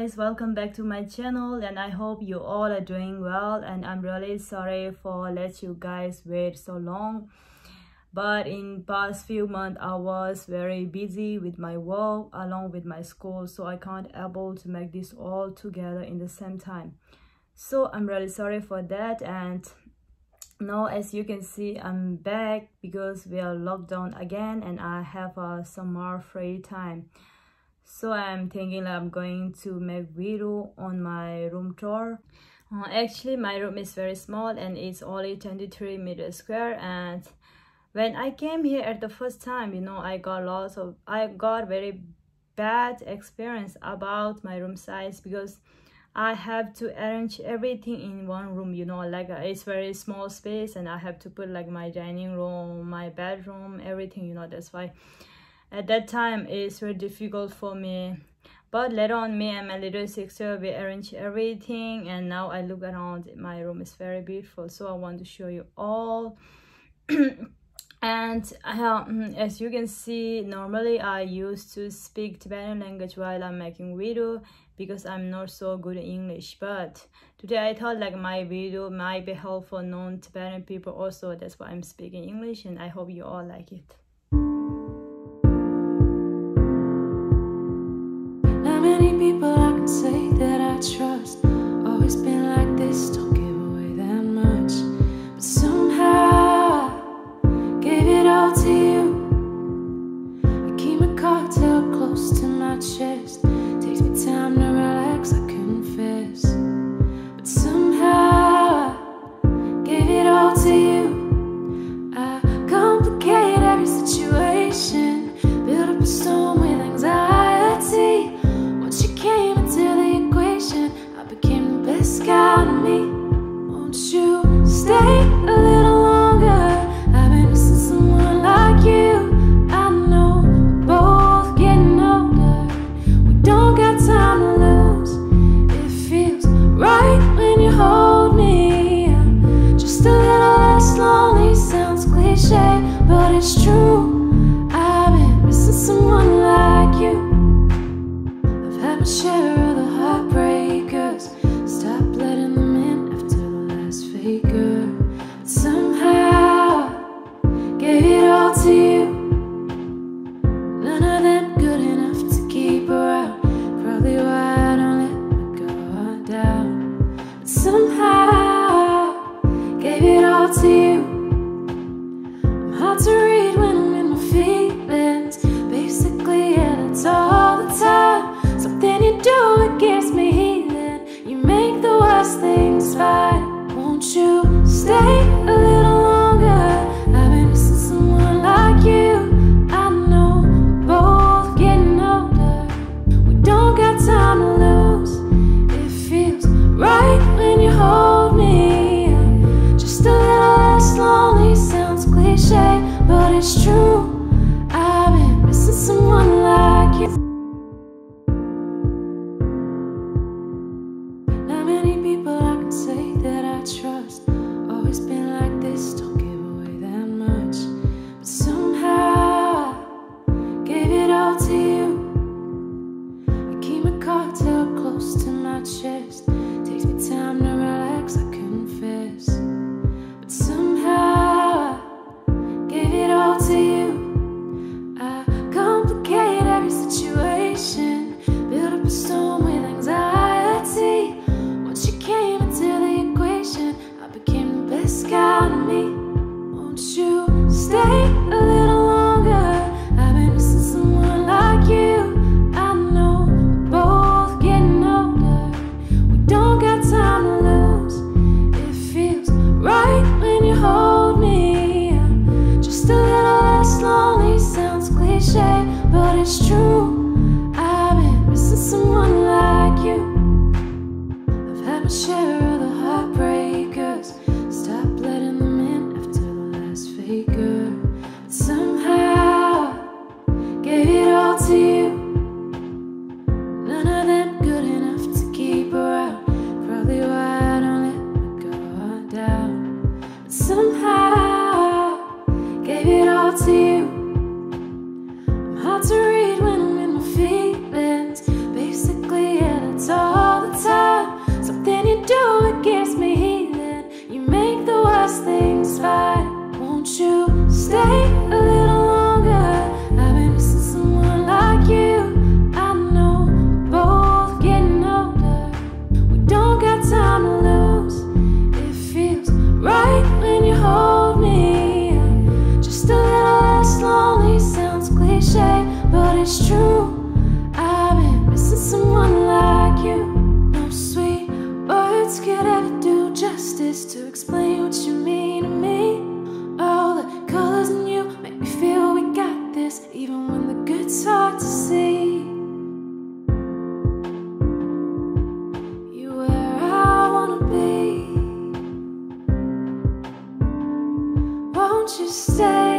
guys, welcome back to my channel, and I hope you all are doing well. And I'm really sorry for let you guys wait so long, but in past few months I was very busy with my work along with my school, so I can't able to make this all together in the same time. So I'm really sorry for that. And now, as you can see, I'm back because we are locked down again and I have some more free time. So I'm thinking I'm going to make video on my room tour. Actually, my room is very small and it's only 23 meters square. And when I came here at the first time, I got very bad experience about my room size, because I have to arrange everything in one room, it's very small space, and I have to put like my dining room, my bedroom, everything, that's why at that time it's very difficult for me. But later on, me and my little sister, we arrange everything, and now I look around, my room is very beautiful, so I want to show you all. And as you can see, normally I used to speak Tibetan language while I'm making video because I'm not so good in English, but today I thought like my video might be helpful for non-Tibetan people also. That's why I'm speaking English, and I hope you all like it. Not many people I can say that I trust. Always been like this, don't give away that much, but somehow I gave it all to you. I keep my cards held close to my chest. Takes me time to relax, I confess, but somehow I gave it all to you. I complicate every situation, build up a storm with anxiety. Once you came into the equation, I became the best kind of me. Won't you stay a little longer? I've been missing someone like you. I know we're both getting older, we don't got time to lose. It feels right when you hold me. I'm just a little less lonely, sounds cliche, but it's true. I've been missing someone like you. I've had my share of the heartbreakers, stop letting them in. happens all the time. Something you do, it gives me healing. You make the worst things fine. Won't you stay a little longer? I've been missing someone like you. I know we're both getting older. We don't got time to lose. It feels right when you hold me. Just a little less lonely. Sounds cliche, but it's true. I've been missing someone like you. No sweet words could ever do justice to explain what you mean to me. All the colors in you make me feel we got this, even when the good's hard to see. You where I wanna be. Won't you stay